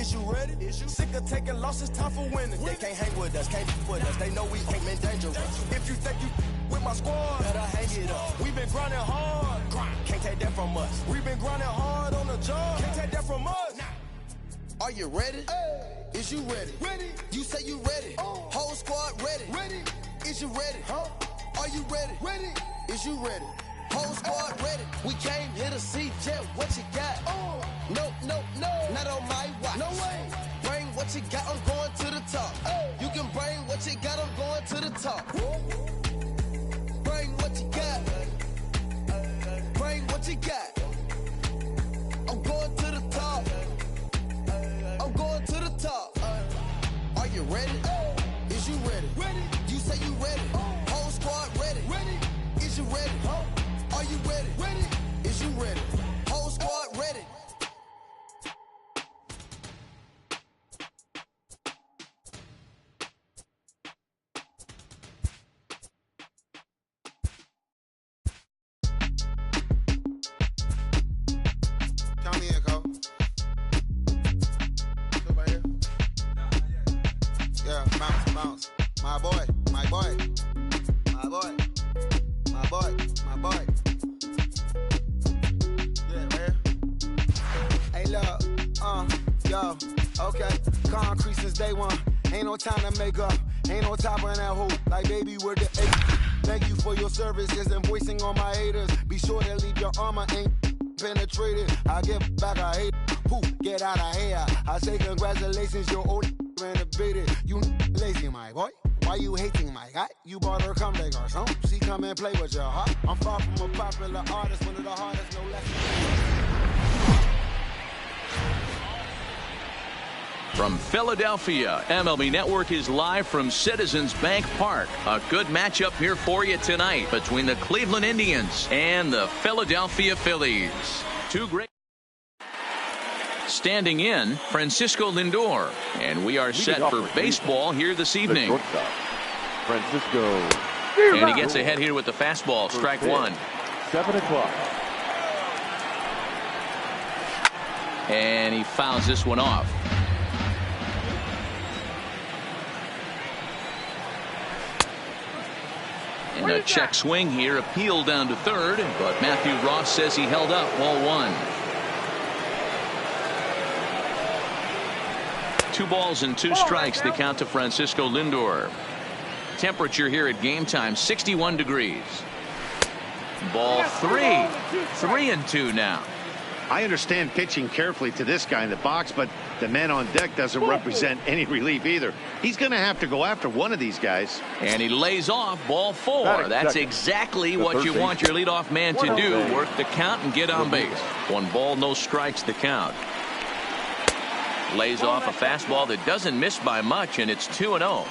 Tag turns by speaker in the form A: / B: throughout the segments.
A: Is you ready? Sick of taking losses, time for winning. They can't hang with us, can't be with us. They know we ain't been dangerous. If you think you with my squad, better hang it up. We been grinding hard, can't take that from us. We been grinding hard on the job, can't take that from us. Are you ready? Is you ready? You say you ready. Whole squad ready. Is you ready? Are you ready? Is you ready? Whole squad ready. We came here to see Jet. What you got? No, not on my watch. No way. Bring what you got. I'm going to the top. You can bring what you got. I'm going to the top. Bring what you got. Bring what you got. I'm going to the top. I'm going to the top. Are you ready? Is you ready? You say you ready. Whole squad ready. Is you ready? Are you ready? Is you ready? Whole squad ready.
B: Count me in, Cole. Still right here? Yeah, bounce. My boy. Yeah, man. Hey, look, yo, okay. Concrete since day one. Ain't no time to make up. Ain't no top on that hoop. Like, baby, we're the eight. Thank you for your services and voicing on my haters. Be sure to leave your armor ain't penetrated. I get back, I hate. Who get out of here? I say congratulations, your old renovated. You lazy, my boy. Why you hating, my guy? You bought her come take her son. She come and play with your heart. I'm far from a popular artist, one of the hardest, no less.
C: From Philadelphia, MLB Network is live from Citizens Bank Park. A good matchup here for you tonight between the Cleveland Indians and the Philadelphia Phillies. Two great. Standing in, Francisco Lindor. And we are set for baseball here this evening.
D: Francisco.
C: And he gets ahead here with the fastball, strike one.
D: 7 o'clock.
C: And he fouls this one off. And a check swing here, appeal down to third, but Matthew Ross says he held up, ball one. 2 balls and 2 strikes, the count to Francisco Lindor. Temperature here at game time, 61 degrees. Ball 3. 3-2 now.
E: I understand pitching carefully to this guy in the box, but the man on deck doesn't represent any relief either. He's going to have to go after one of these guys.
C: And he lays off, ball 4. That's exactly what you want your leadoff man to do. Work the count and get on base. 1 ball, no strikes, the count. Lays off a fastball that doesn't miss by much, and it's 2-0.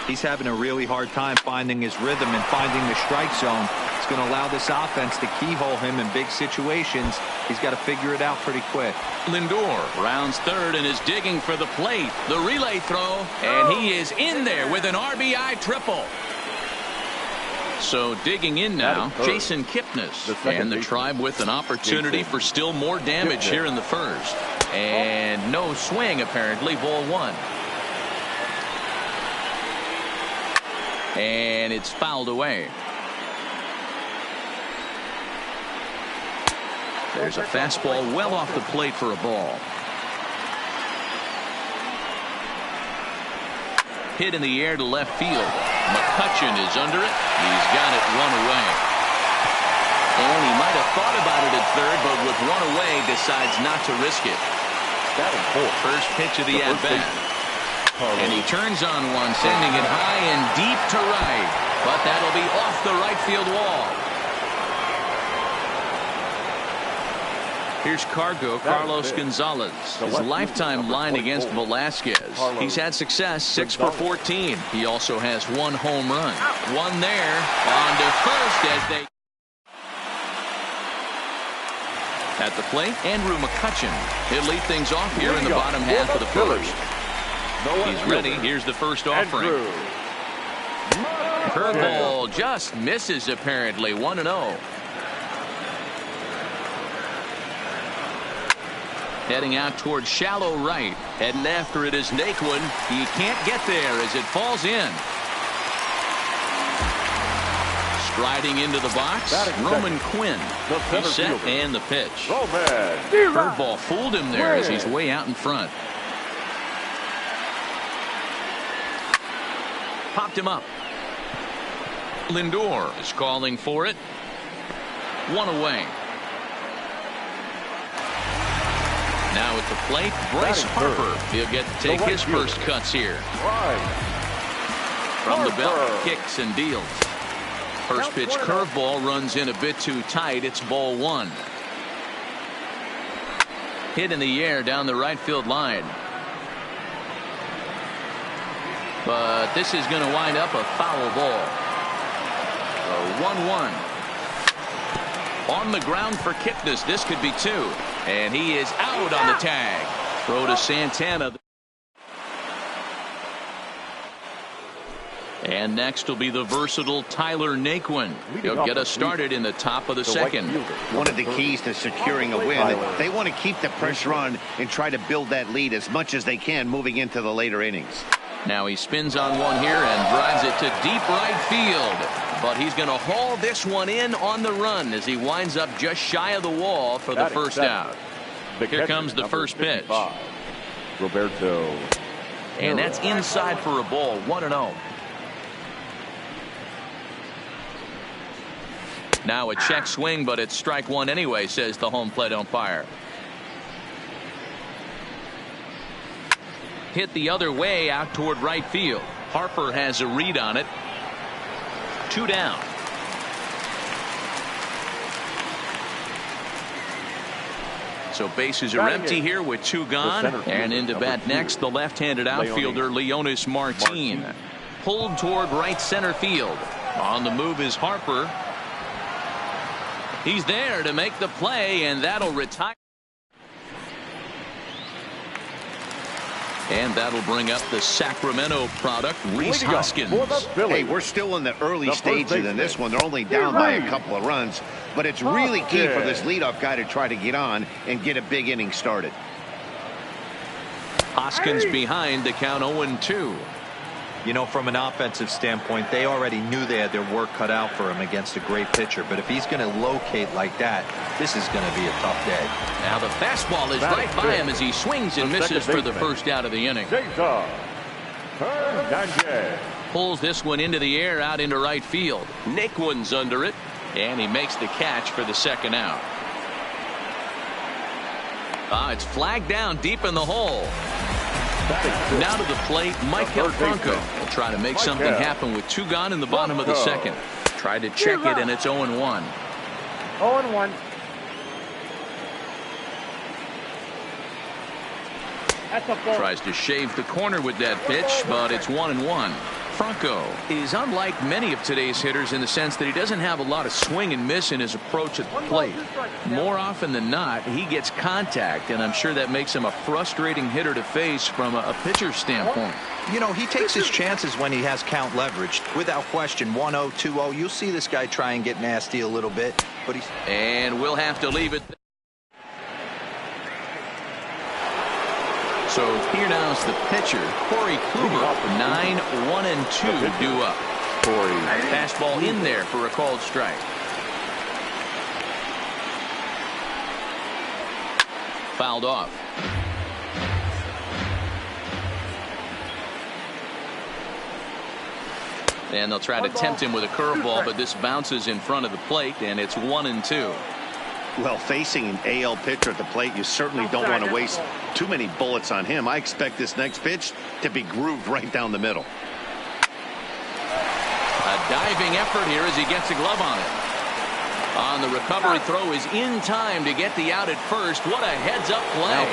F: He's having a really hard time finding his rhythm and finding the strike zone. It's going to allow this offense to keyhole him in big situations. He's got to figure it out pretty quick.
C: Lindor rounds third and is digging for the plate. The relay throw, and he is in there with an RBI triple. So digging in now, Jason Kipnis, and the Tribe with an opportunity for still more damage here in the first. And no swing, apparently, ball 1. And it's fouled away. There's a fastball well off the plate for a ball. Hit in the air to left field. McCutchen is under it. He's got it 1 away. And he might have thought about it at third, but with 1 away, decides not to risk it. First pitch of the at-bat. And he turns on one, sending it high and deep to right. But that'll be off the right field wall. Here's Carlos Gonzalez. His lifetime line against Velasquez. He's had success, 6 for 14. He also has 1 home run. 1 there, on to first as they... At the plate, Andrew McCutchen. He'll lead things off here in the bottom half of the first. He's ready. Here's the first offering. Curveball just misses, apparently. 1-0. Heading out towards shallow right. Heading after it is Naquin. He can't get there as it falls in. Striding into the box, Roman Quinn. He's set and the pitch. Curveball fooled him there as he's way out in front. Popped him up. Lindor is calling for it. One away. Now at the plate, Bryce Harper. He'll get to take his first cuts here. From the belt, kicks and deals. First pitch curveball runs in a bit too tight. It's ball one. Hit in the air down the right field line. But this is going to wind up a foul ball. A 1-1. On the ground for Kipnis. This could be two. And he is out on the tag. Throw to Santana. And next will be the versatile Tyler Naquin. He'll get us started in the top of the second.
E: One of the keys to securing a win, they want to keep the pressure on and try to build that lead as much as they can moving into the later innings.
C: Now he spins on one here and drives it to deep right field. But he's going to haul this one in on the run as he winds up just shy of the wall for the first out. Here comes the first pitch.
D: Roberto.
C: And that's inside for a ball. 1-0. Now a check swing, but it's strike one anyway, says the home plate umpire. Hit the other way out toward right field. Harper has a read on it. 2 down. So bases are empty here with 2 gone. And into bat next, the left-handed outfielder Leonis Martin. Pulled toward right center field. On the move is Harper. He's there to make the play, and that'll retire. And that'll bring up the Sacramento product, Rhys Hoskins.
E: Hey, we're still in the early stages in this one. They're only down by a couple of runs, but it's really key for this leadoff guy to try to get on and get a big inning started.
C: Hoskins behind to count 0-2.
F: You know, from an offensive standpoint, they already knew they had their work cut out for him against a great pitcher. But if he's going to locate like that, this is going to be a tough day.
C: Now the fastball is right by him as he swings and misses for the first out of the inning. Pulls this one into the air out into right field. Naquin's under it, and he makes the catch for the second out. It's flagged down deep in the hole. Now to the plate, Michael Franco will try to make something happen with 2 gone in the bottom of the second. Tried to check it, and it's 0-1.
G: 0-1.
C: Tries to shave the corner with that pitch, but it's 1-1. Franco is unlike many of today's hitters in the sense that he doesn't have a lot of swing and miss in his approach at the plate. More often than not, he gets contact, and I'm sure that makes him a frustrating hitter to face from a pitcher's standpoint.
F: You know, he takes his chances when he has count leverage. Without question, 1-0, 2-0. You'll see this guy try and get nasty a little bit, but he's...
C: And we'll have to leave it. So here now is the pitcher, Corey Kluber. 9-1-2 due up. Fastball in there for a called strike. Fouled off. And they'll try to tempt him with a curveball, but this bounces in front of the plate, and it's 1-2.
E: Well, facing an AL pitcher at the plate, you certainly don't want to waste too many bullets on him. I expect this next pitch to be grooved right down the middle.
C: A diving effort here as he gets a glove on it. On the recovery throw is in time to get the out at first. What a heads-up play.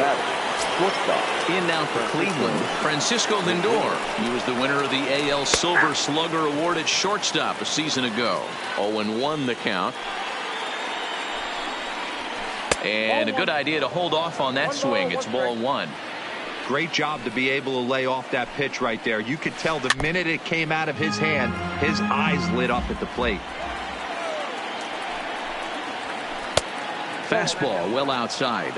C: In now for Cleveland, Francisco Lindor. He was the winner of the AL Silver Slugger Award at shortstop a season ago. 0-1 the count. And a good idea to hold off on that swing. It's ball 1.
F: Great job to be able to lay off that pitch right there. You could tell the minute it came out of his hand, his eyes lit up at the plate.
C: Fastball well outside.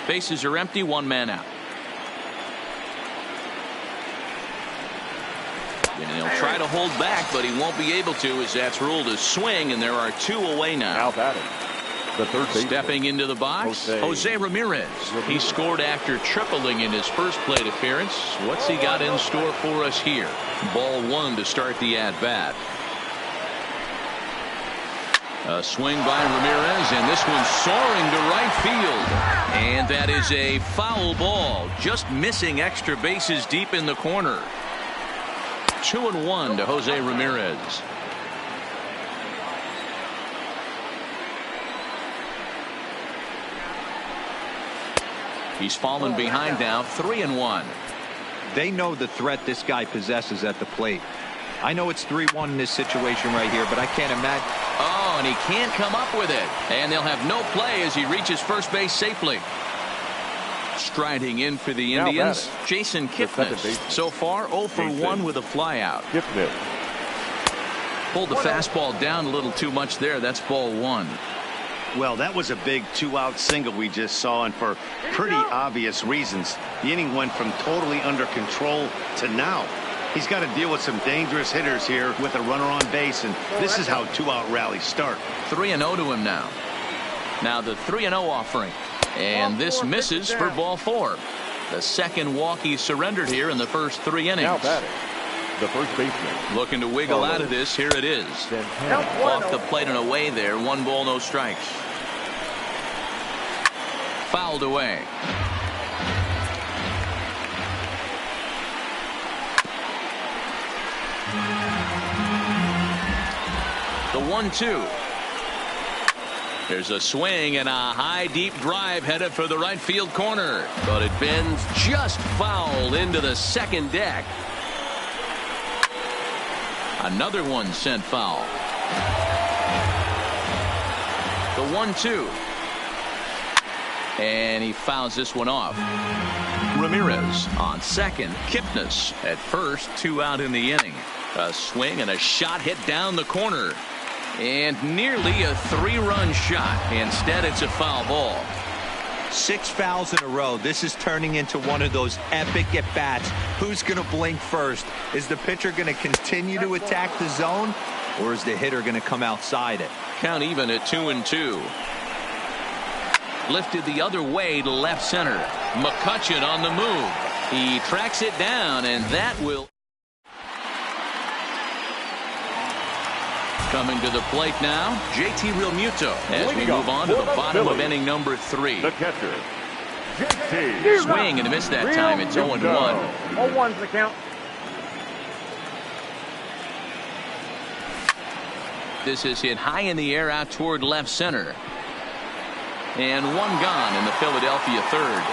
C: Bases are empty, one man out. And he'll try to hold back, but he won't be able to, as that's ruled a swing, and there are 2 away now.
D: Now batting, the third baseman.
C: Stepping into the box, Jose Ramirez. He scored after tripling in his first plate appearance. What's he got in store for us here? Ball 1 to start the at-bat. A swing by Ramirez, and this one's soaring to right field. And that is a foul ball, just missing extra bases deep in the corner. 2-1 to Jose Ramirez. He's fallen behind now, 3-1.
F: They know the threat this guy possesses at the plate. I know it's 3-1 in this situation right here, but I can't imagine.
C: Oh, and he can't come up with it. And they'll have no play as he reaches first base safely. Striding in for the Indians, Jason Kipnis. So far, 0 for 1 with a flyout. Pulled the fastball down a little too much there. That's ball 1.
E: Well, that was a big 2-out single we just saw, and for pretty obvious reasons. The inning went from totally under control to now. He's got to deal with some dangerous hitters here with a runner on base, and this is how 2-out rallies start.
C: 3-0 to him now. Now the 3-0 offering. And this misses for ball 4. The second walk he surrendered here in the first 3 innings.
D: Now batting, the first baseman.
C: Looking to wiggle out of this. Here it is. Off the plate and away there. 1 ball, no strikes. Fouled away. The 1-2. There's a swing and a high deep drive headed for the right field corner, but it bends just foul into the second deck. Another one sent foul. The 1-2, and he fouls this one off. Ramirez on second. Kipnis at first. 2 out in the inning. A swing and a shot hit down the corner. And nearly a 3-run shot. Instead, it's a foul ball.
F: 6 fouls in a row. This is turning into one of those epic at-bats. Who's going to blink first? Is the pitcher going to continue to attack the zone, or is the hitter going to come outside it?
C: Count even at 2-2. Lifted the other way to left center. McCutchen on the move. He tracks it down, and that will... Coming to the plate now, JT Realmuto as we move on to the bottom of inning number 3.
D: The catcher, JT.
C: Swing and a miss that time. It's 0-1.
G: 0-1's the count.
C: This is hit high in the air out toward left center. And 1 gone in the Philadelphia third.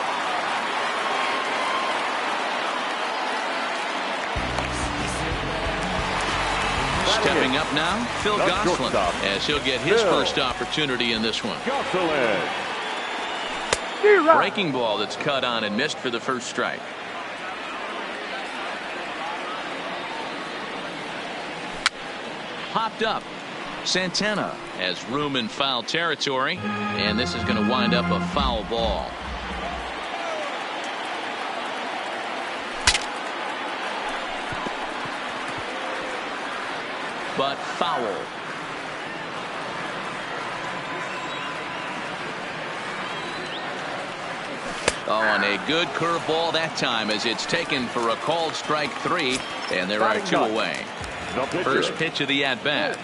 C: Stepping up now, Phil Gosselin, as he'll get his first opportunity in this one. Breaking ball that's cut on and missed for the first strike. Popped up. Santana has room in foul territory, and this is going to wind up a foul ball. But foul. Oh, and a good curveball that time as it's taken for a called strike 3, and there are 2 away. First pitch of the at-bat.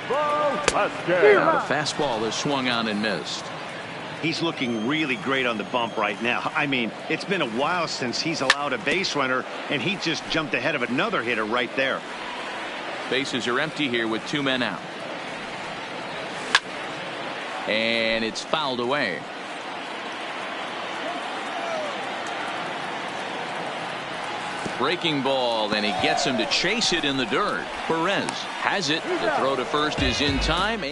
C: The fastball is swung on and missed.
E: He's looking really great on the bump right now. I mean, it's been a while since he's allowed a base runner, and he just jumped ahead of another hitter right there.
C: Bases are empty here with 2 men out. And it's fouled away. Breaking ball, and he gets him to chase it in the dirt. Perez has it. The throw to first is in time.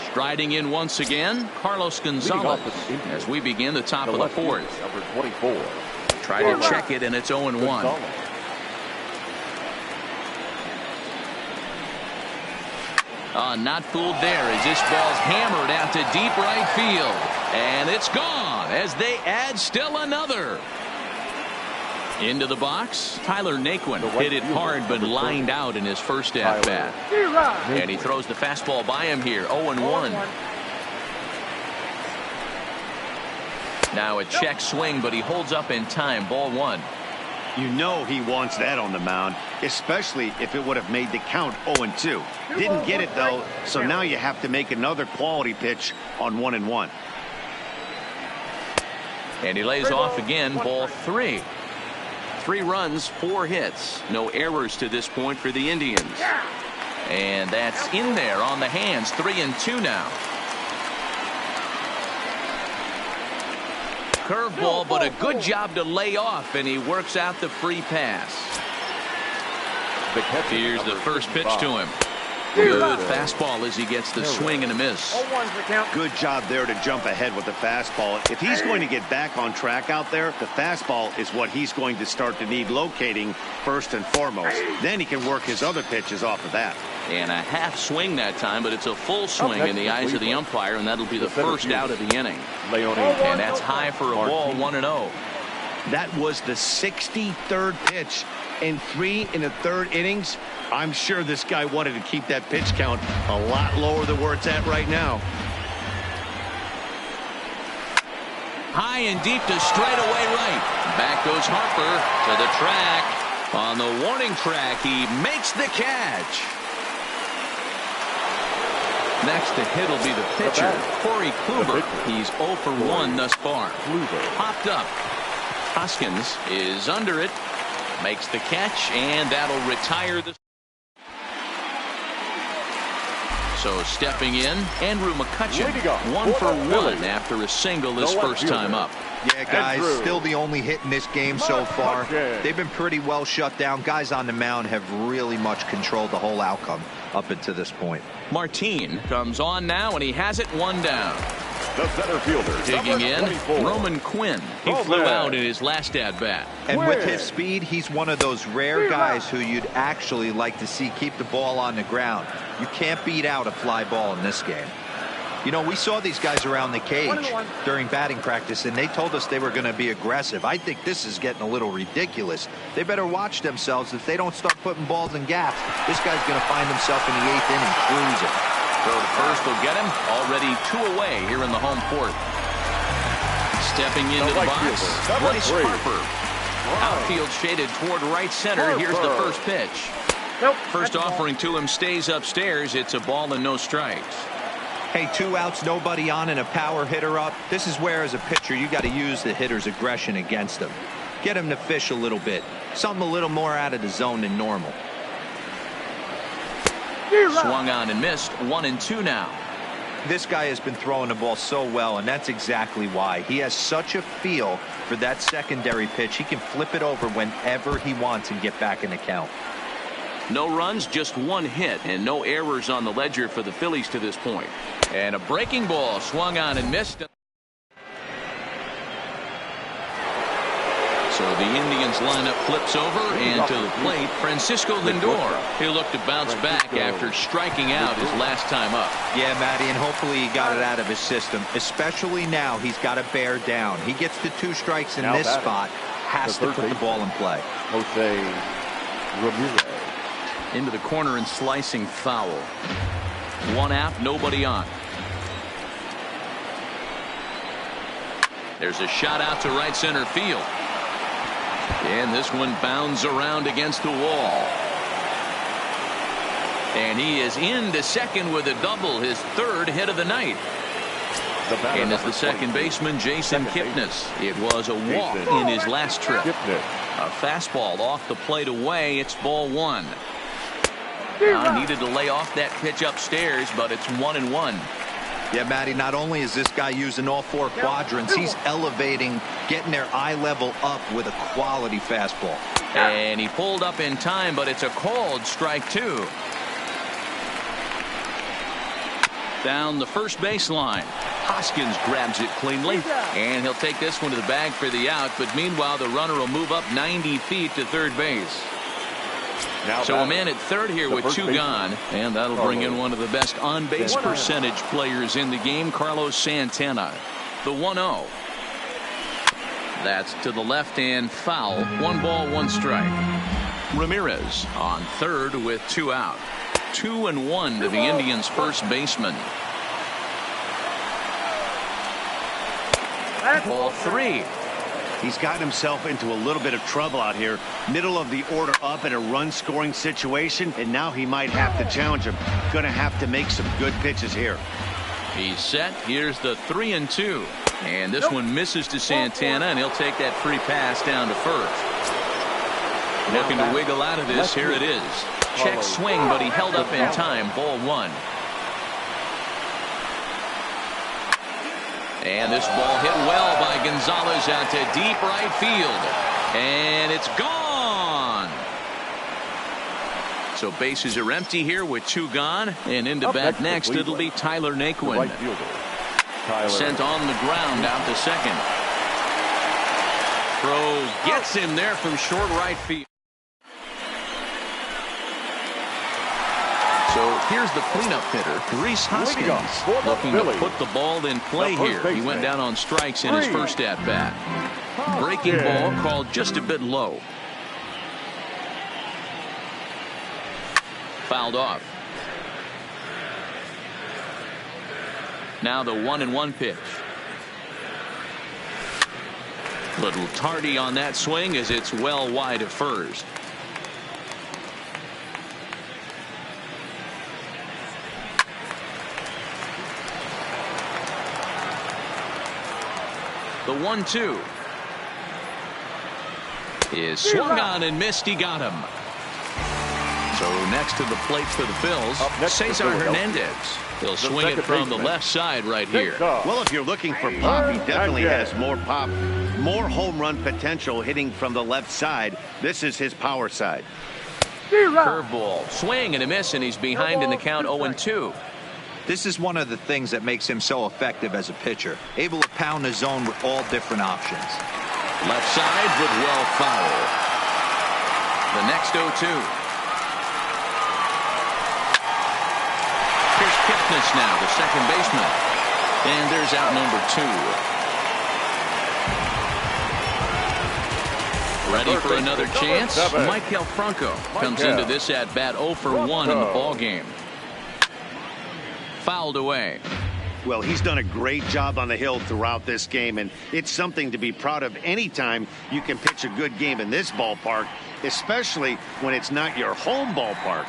C: Striding in once again, Carlos Gonzalez as we begin the top of the 4th.
D: Number 24.
C: Try to check it, and it's 0-1. Not fooled there as this ball's hammered out to deep right field. And it's gone as they add still another. Into the box, Tyler Naquin hit it hard but lined out in his first at-bat. And he throws the fastball by him here, 0-1. Now a check swing, but he holds up in time, ball 1.
E: You know he wants that on the mound, especially if it would have made the count 0-2. Didn't get it, though, so now you have to make another quality pitch on 1-1.
C: And he lays off again, ball 3. 3 runs, 4 hits. No errors to this point for the Indians. And that's in there on the hands. 3-2 now. Curveball, but a good job to lay off, and he works out the free pass. Here's the first pitch to him. Good fastball as he gets the swing and a miss.
E: Good job there to jump ahead with the fastball. If he's going to get back on track out there, the fastball is what he's going to start to need locating first and foremost. Then he can work his other pitches off of that.
C: And a half swing that time, but it's a full swing in the eyes of the umpire, and that'll be the first out of the inning. And that's high for a ball, 1-0.
E: That was the 63rd pitch in 3 1/3 innings. I'm sure this guy wanted to keep that pitch count a lot lower than where it's at right now.
C: High and deep to straightaway right. Back goes Harper to the track. On the warning track, he makes the catch. Next to hit will be the pitcher, Corey Kluber. He's 0 for 1 thus far. Popped up. Hoskins is under it. Makes the catch, and that'll retire the... So stepping in, Andrew McCutchen, 1 for 1 after a single his first time up.
F: Yeah, guys, still the only hit in this game so far. They've been pretty well shut down. Guys on the mound have really much controlled the whole outcome up until this point.
C: Martin comes on now, and he has it 1 down.
D: The center fielder,
C: digging in, Roman Quinn. He flew out in his last at-bat.
F: And with his speed, he's one of those rare guys who you'd actually like to see keep the ball on the ground. You can't beat out a fly ball in this game. You know, we saw these guys around the cage during batting practice, and they told us they were going to be aggressive. I think this is getting a little ridiculous. They better watch themselves. If they don't start putting balls in gaps, this guy's going to find himself in the 8th inning cruising.
C: Throw to first will get him. Already 2 away here in the home fourth. Stepping into the box, Bryce Harper. Outfield shaded toward right center. Here's the first pitch. First offering to him stays upstairs. It's a ball and no strikes.
F: Hey, 2 outs, nobody on, and a power hitter up. This is where, as a pitcher, you got to use the hitter's aggression against him. Get him to fish a little bit. Something a little more out of the zone than normal.
C: Swung on and missed. 1-2 now.
F: This guy has been throwing the ball so well, and that's exactly why. He has such a feel for that secondary pitch. He can flip it over whenever he wants and get back in the count.
C: No runs, just 1 hit, and no errors on the ledger for the Phillies to this point. And a breaking ball swung on and missed. So the Indians lineup flips over, and to the plate, Francisco Lindor. He'll look to bounce back after striking out his last time up.
F: Yeah, Matty, and hopefully he got it out of his system. Especially now, he's got to bear down. He gets to 2 strikes in this spot, has to put the ball in play.
D: Jose Ramirez.
C: Into the corner and slicing foul. 1 out, nobody on. There's a shot out to right center field. And this one bounds around against the wall. And he is into second with a double, his 3rd hit of the night. And as the second baseman, Jason Kipnis. It was a walk in his last trip. A fastball off the plate away. It's ball 1. Now needed to lay off that pitch upstairs, but it's 1-1.
F: Yeah, Matty, not only is this guy using all 4 quadrants, he's elevating, getting their eye level up with a quality fastball.
C: And he pulled up in time, but it's a called strike 2. Down the first baseline. Hoskins grabs it cleanly, and he'll take this one to the bag for the out, but meanwhile the runner will move up 90 feet to third base. So a man at third here with two gone, and that'll bring in one of the best on-base percentage players in the game, Carlos Santana. The 1-0. That's to the left and foul. 1 ball, 1 strike. Ramirez on third with 2 out. 2-1 to the Indians' first baseman. Ball 3.
E: He's gotten himself into a little bit of trouble out here. Middle of the order up in a run-scoring situation, and now he might have to challenge him. Going to have to make some good pitches here.
C: He's set. Here's the 3-2. And this one misses to Santana, and he'll take that free pass down to first. Looking to wiggle out of this. Here it is. Check swing, but he held up in time. Ball 1. And this ball hit well by Gonzalez out to deep right field. And it's gone. So bases are empty here with 2 gone. And into bat next, it'll be Tyler Naquin. Sent on the ground out to second. Throw gets him there from short right field. So here's the cleanup hitter, Rhys Hoskins, looking to put the ball in play here. He went down on strikes in his first at-bat. Breaking ball called just a bit low. Fouled off. Now the 1-1 pitch. Little tardy on that swing as it's well wide of first. The 1-2 is swung on and missed. He got him. So next to the plate for the Phils, Cesar Hernandez. He'll swing it from the left side right here.
E: Well, if you're looking for pop, he definitely has more pop, more home run potential hitting from the left side. This is his power side.
C: Curveball, swing and a miss, and he's behind in the count 0-2.
F: This is one of the things that makes him so effective as a pitcher, able to pound the zone with all different options.
C: Left side, but well foul. The next 0-2. Here's Kipnis now, the second baseman. And there's out number 2. Ready for another chance? Maikel Franco comes into this at bat 0 for 1 in the ball game. Fouled away.
E: Well, he's done a great job on the hill throughout this game, and it's something to be proud of anytime you can pitch a good game in this ballpark, especially when it's not your home ballpark.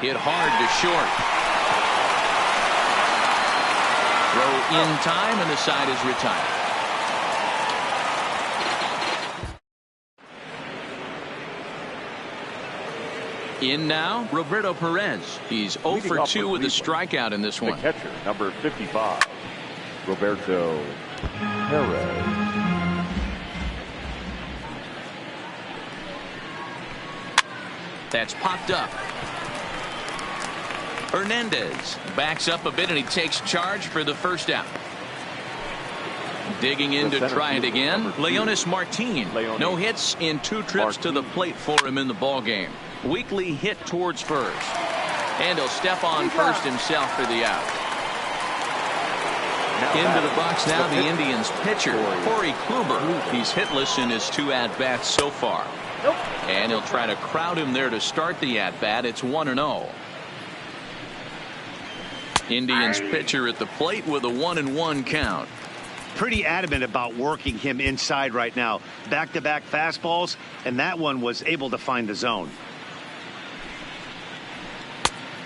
C: Hit hard to short. Throw in time, and the side is retired. In now, Roberto Perez. He's 0 for 2 with a strikeout in this one.
D: The catcher, number 55, Roberto Perez.
C: That's popped up. Hernandez backs up a bit, and he takes charge for the first out. Digging in to try it again, Leonis Martin. No hits in 2 trips to the plate for him in the ball game. Weekly hit towards first, and he'll step on first himself for the out. Into the box now, the Indians pitcher, Corey Kluber. He's hitless in his 2 at-bats so far. And he'll try to crowd him there to start the at-bat. It's 1-0. Indians pitcher at the plate with a 1-1 count.
E: Pretty adamant about working him inside right now. Back-to-back fastballs, and that one was able to find the zone.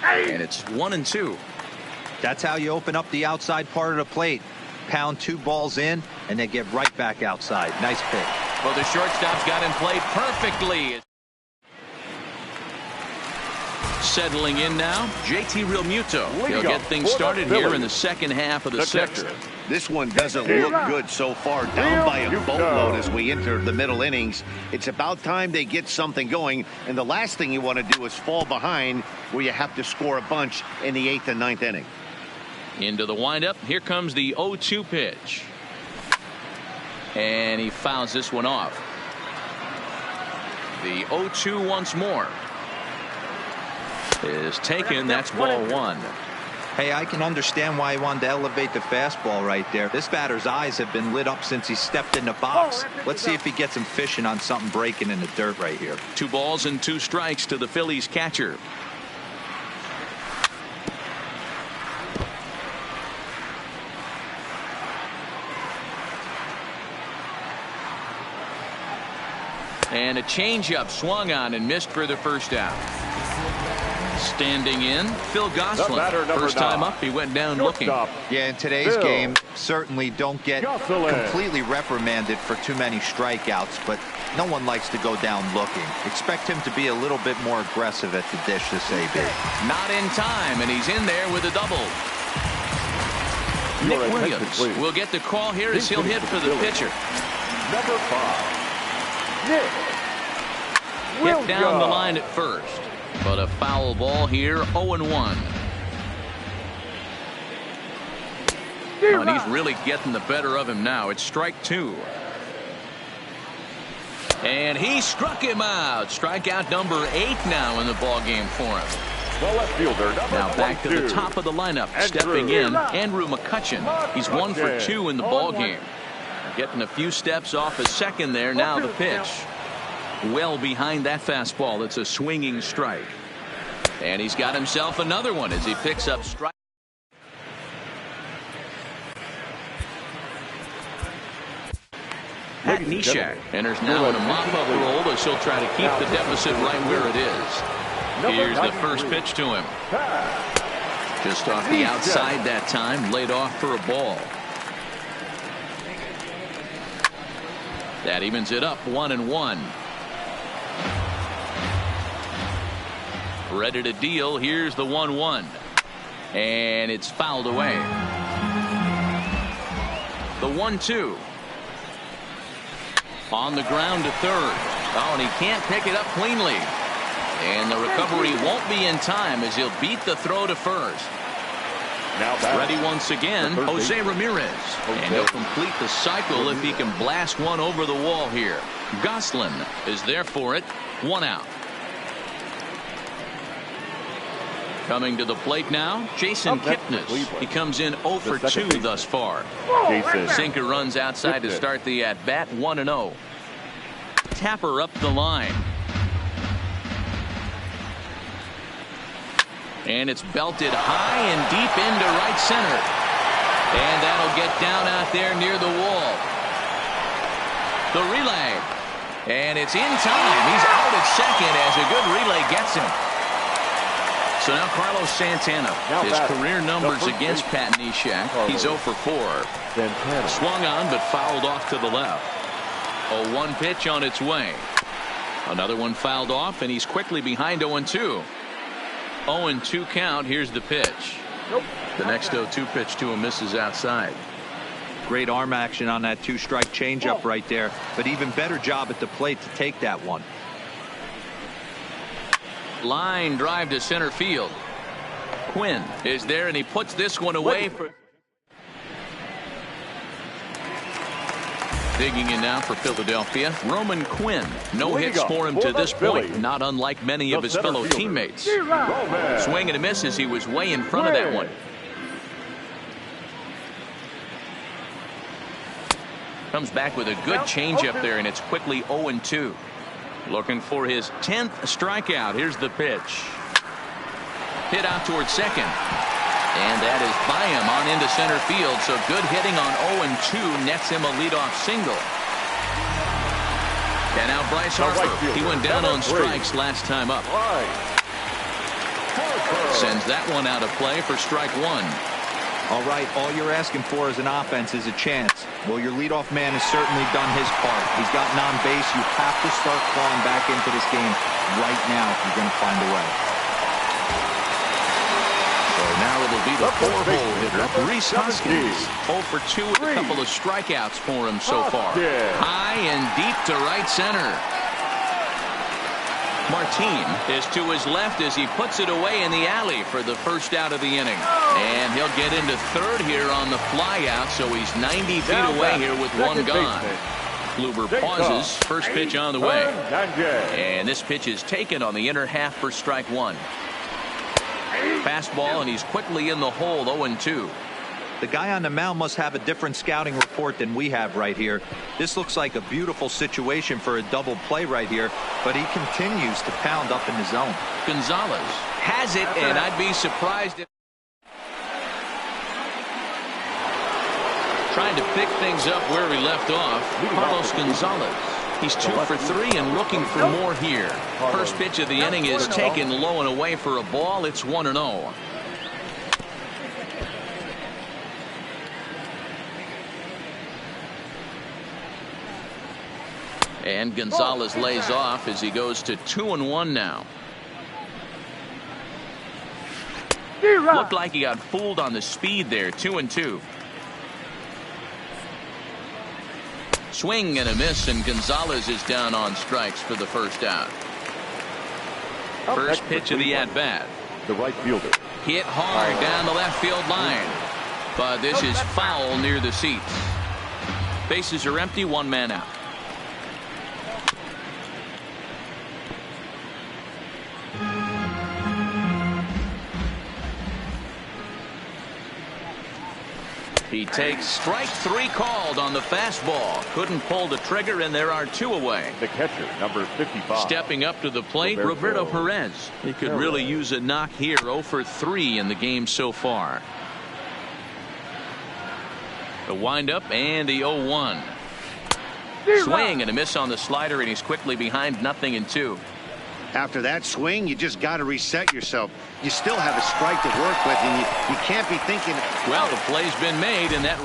C: And it's 1-2.
F: That's how you open up the outside part of the plate. Pound 2 balls in, and then get right back outside. Nice pick.
C: Well, the shortstop's got in play perfectly. Settling in now, JT Realmuto. He'll get things started here in the second half of the 6th.
E: This one doesn't look good so far. Down by a boatload as we enter the middle innings. It's about time they get something going, and the last thing you want to do is fall behind where you have to score a bunch in the 8th and 9th inning.
C: Into the windup. Here comes the 0-2 pitch. And he fouls this one off. The 0-2 once more is taken. That's ball one.
F: Hey, I can understand why he wanted to elevate the fastball right there. This batter's eyes have been lit up since he stepped in the box. Let's see if he gets him fishing on something breaking in the dirt right here.
C: 2 balls and 2 strikes to the Phillies catcher. And a changeup swung on and missed for the first out. Standing in, Phil Gosselin. First time up, he went down looking.
F: Yeah, in today's game, certainly don't get completely reprimanded for too many strikeouts, but no one likes to go down looking. Expect him to be a little bit more aggressive at the dish this AB.
C: Not in time, and he's in there with a double. Nick Williams will get the call here as he'll hit for the pitcher.
D: Number 5.
C: Hit down the line at first, but a foul ball here. 0-1. Oh, and he's really getting the better of him now. It's strike 2. And he struck him out. Strikeout number 8 now in the ball game for him.
D: The left fielder,
C: now back to the top of the lineup. Stepping in, Andrew McCutchen. He's 1 for 2 in the ball game. Getting a few steps off his second there. Now the pitch. Well behind that fastball. It's a swinging strike. And he's got himself another one as he picks up strike. Pat Neshek enters now in a mop-up role as he'll try to keep the deficit right where it is. Here's the first pitch to him. Just off the outside that time. Laid off for a ball. That evens it up 1-1. Ready to deal. Here's the 1-1. And it's fouled away. The 1-2. On the ground to third. Oh, and he can't pick it up cleanly. And the recovery won't be in time as he'll beat the throw to first.
D: Now
C: ready once again, Jose Ramirez. And he'll complete the cycle if he can blast one over the wall here. Gosselin is there for it. 1 out. Coming to the plate now, Jason Kipnis. He comes in 0 for 2 thus far. Sinker runs outside to start the at-bat. 1-0. Tapper up the line. And it's belted high and deep into right center. And that'll get down out there near the wall. The relay. And it's in time. He's out at second as a good relay gets him. So now Carlos Santana. His career numbers against Pat Neshek. He's 0 for 4. Swung on but fouled off to the left. A 1 pitch on its way. Another one fouled off, and he's quickly behind 0-2. 0-2 count. Here's the pitch. The next 0-2 pitch to him misses outside.
F: Great arm action on that 2-strike changeup right there, but even better job at the plate to take that one.
C: Line drive to center field. Quinn is there, and he puts this one away. Digging in now for Philadelphia, Roman Quinn. No hits for him to this point, not unlike many of his fellow teammates. Swing and a miss as he was way in front of that one. Comes back with a good changeup there, and it's quickly 0-2. Looking for his 10th strikeout. Here's the pitch. Hit out towards second. And that is by him on into center field. So good hitting on 0-2 nets him a leadoff single. And now Bryce Harper. He went down on strikes last time up. Sends that one out of play for strike 1.
F: All right, all you're asking for as an offense is a chance. Well, your leadoff man has certainly done his part. He's gotten on base. You have to start clawing back into this game right now if you're going to find a way.
C: So now it'll be the 4-hole hitter, Rhys Hoskins. 0 for 2 with a couple of strikeouts for him so far. High and deep to right center. Martin is to his left as he puts it away in the alley for the first out of the inning. And he'll get into third here on the fly out, so he's 90 feet away here with one gone. Kluber pauses. First pitch on the way. And this pitch is taken on the inner half for strike one. Fastball, and he's quickly in the hole, 0-2.
F: The guy on the mound must have a different scouting report than we have right here. This looks like a beautiful situation for a double play right here, but he continues to pound up in the zone.
C: Gonzalez has it, and I'd be surprised if... Trying to pick things up where he left off, Carlos Gonzalez. He's 2 for 3 and looking for more here. First pitch of the inning is taken low and away for a ball. It's 1-0. And Gonzalez lays off as he goes to 2-1 now. Looked like he got fooled on the speed there. 2-2. Swing and a miss, and Gonzalez is down on strikes for the first out. First pitch of the at-bat.
D: The right fielder.
C: Hit hard down the left field line. But this is foul near the seats. Bases are empty, one man out. He takes strike 3 called on the fastball. Couldn't pull the trigger, and there are 2 away.
D: The catcher, number 55.
C: Stepping up to the plate, Roberto Perez. He could really use a knock here. 0 for 3 in the game so far. The windup and the 0-1. Swing and a miss on the slider, and he's quickly behind 0-2.
E: After that swing, you just got to reset yourself. You still have a strike to work with, and you can't be thinking.
C: Well, the play's been made, and that.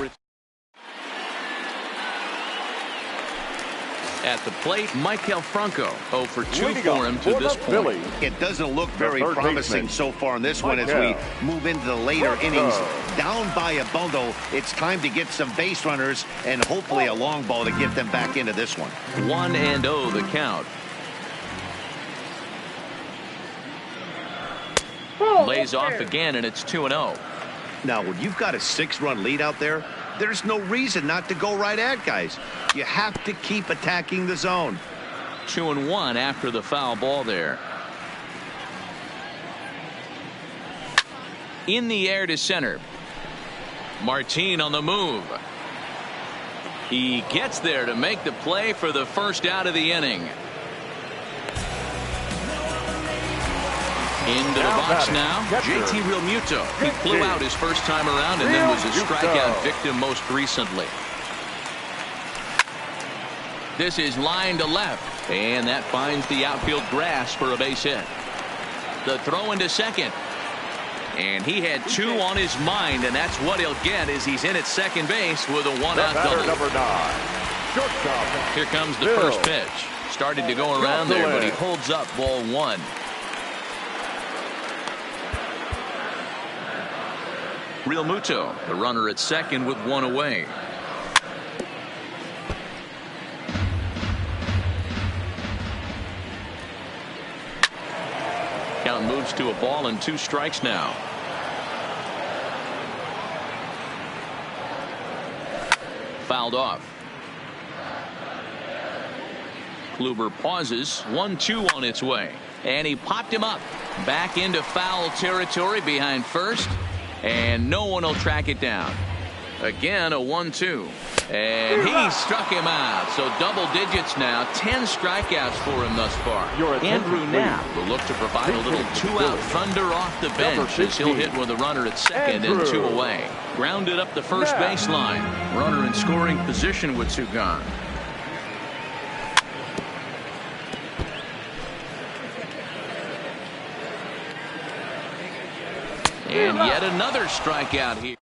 C: At the plate, Maikel Franco. 0 for 2 for him to this point.
E: It doesn't look very promising so far in this one as we move into the later innings. Down by a bundle, it's time to get some base runners and hopefully a long ball to get them back into this one.
C: 1-0 the count. Lays off again, and it's 2-0.
E: Now, when you've got a 6-run lead out there, there's no reason not to go right at guys. You have to keep attacking the zone.
C: 2-1 after the foul ball there. In the air to center. Martin on the move. He gets there to make the play for the first out of the inning. Into the box now, JT Realmuto. He flew out his first time around and then was a strikeout victim most recently. This is line to left, and that finds the outfield grass for a base hit. The throw into second. And he had 2 on his mind, and that's what he'll get as he's in at second base with a 1-out double.
D: Number 9. Shortstop.
C: Here comes the first pitch. Started to go around there, but he holds up ball 1. Realmuto, the runner at second with 1 away. Count moves to a ball and 2 strikes now. Fouled off. Kluber pauses. 1-2 on its way. And he popped him up. Back into foul territory behind first. And no one will track it down. Again, a 1-2. And he struck him out. So double digits now. 10 strikeouts for him thus far. Andrew Knapp will look to provide a little 2-out thunder off the bench as he'll hit with a runner at second and 2 away. Grounded up the first baseline. Runner in scoring position with 2 gone. And yet another strikeout here.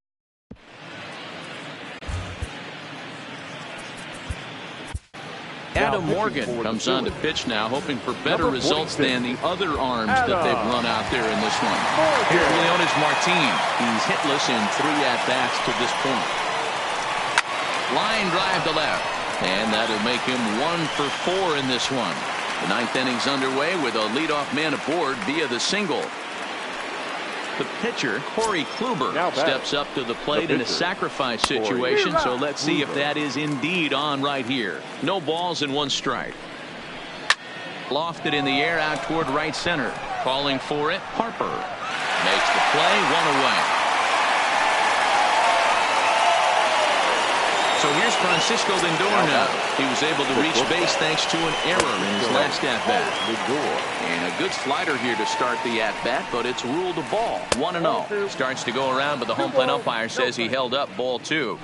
C: Adam Morgan comes on to pitch now, hoping for better results than the other arms that they've run out there in this one. Here's Leonis Martin. He's hitless in 3 at-bats to this point. Line drive to left. And that'll make him 1 for 4 in this one. The 9th inning's underway with a leadoff man aboard via the single. The pitcher, Corey Kluber, steps up to the plate in a sacrifice situation, so let's see if that is indeed on right here. No balls and 1 strike. Lofted in the air out toward right center. Calling for it, Harper. Makes the play, 1 away. So here's Francisco Lindor now. He was able to reach base thanks to an error in his last at-bat. And a good slider here to start the at-bat, but it's ruled a ball. 1-0. Starts to go around, but the home plate umpire says he held up ball 2.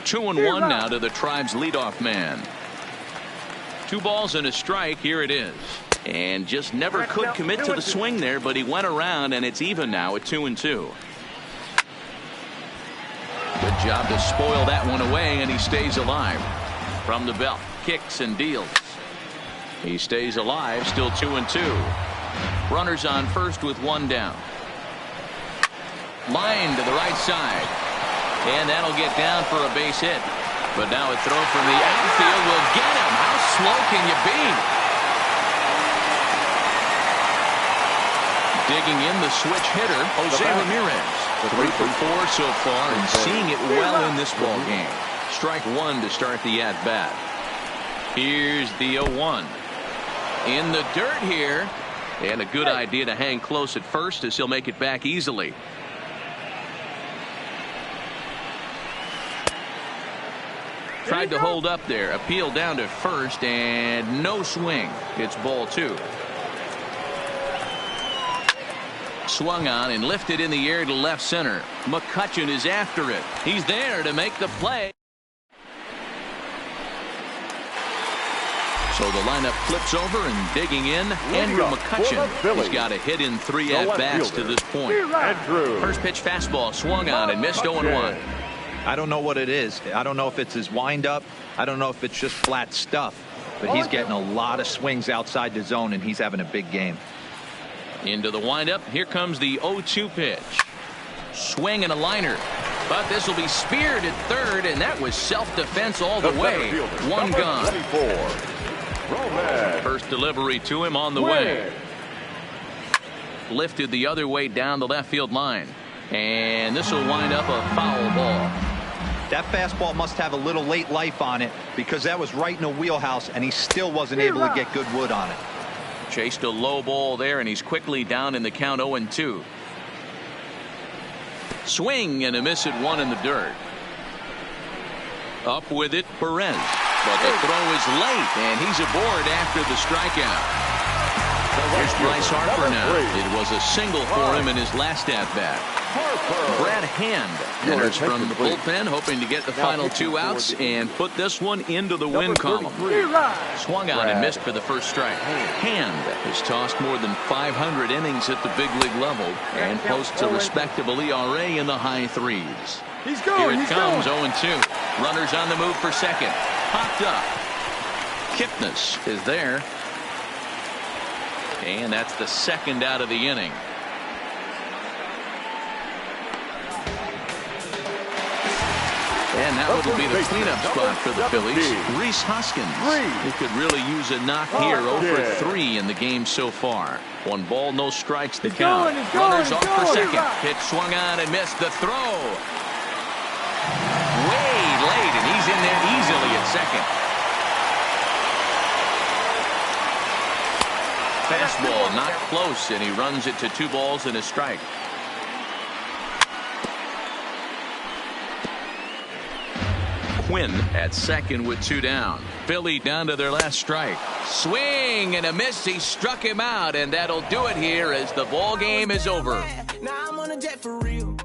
C: 2-1 now to the Tribe's leadoff man. 2 balls and a strike. Here it is. And just never could commit to the swing there, but he went around, and it's even now at 2-2. Good job to spoil that one away, and he stays alive. From the belt, kicks and deals. He stays alive, still 2-2. Runners on first with 1 down. Line to the right side. And that'll get down for a base hit. But now a throw from the outfield will get him. How slow can you be? Digging in the switch hitter, Jose Ramirez. 3 for 4 so far, and seeing it well in this ball game. Strike 1 to start the at-bat. Here's the 0-1. In the dirt here, and a good idea to hang close at first as he'll make it back easily. Tried to hold up there, appeal down to first, and no swing. It's ball 2. Swung on and lifted in the air to left center. McCutchen is after it. He's there to make the play. So the lineup flips over and digging in. Andrew McCutchen. He's got a hit in 3 at-bats to this point. First pitch fastball swung on and missed 0-1.
F: I don't know what it is. I don't know if it's his windup. I don't know if it's just flat stuff. But he's getting a lot of swings outside the zone, and he's having a big game.
C: Into the windup. Here comes the 0-2 pitch. Swing and a liner. But this will be speared at third, and that was self-defense all the way. 1 gone. First delivery to him on the way. Lifted the other way down the left field line. And this will wind up a foul ball.
F: That fastball must have a little late life on it, because that was right in the wheelhouse, and he still wasn't able to get good wood on it.
C: Chased a low ball there, and he's quickly down in the count 0-2. Swing and a miss at 1 in the dirt. Up with it, Perez. But the throw is late, and he's aboard after the strikeout. Here's Bryce Harper now. It was a single for him in his last at-bat. Brad Hand enters from the bullpen, hoping to get the final 2 outs and put this one into the win column. Swung on and missed for the first strike. Hand has tossed more than 500 innings at the big league level and posts a respectable ERA in the high 3s. Here it comes, 0-2. Runners on the move for second. Popped up. Kipnis is there. And that's the second out of the inning. And that would be the cleanup spot for the Phillies. Rhys Hoskins. He could really use a knock here. 0 for 3 in the game so far. 1 ball, no strikes to count. Runners off for second. Pitch swung on and missed the throw. Way late, and he's in there easily at second. Fastball not close, and he runs it to 2 balls and a strike. Quinn at second with 2 down. Philly down to their last strike. Swing and a miss. He struck him out, and that'll do it here as the ball game is over.
A: Now I'm on a jet for real.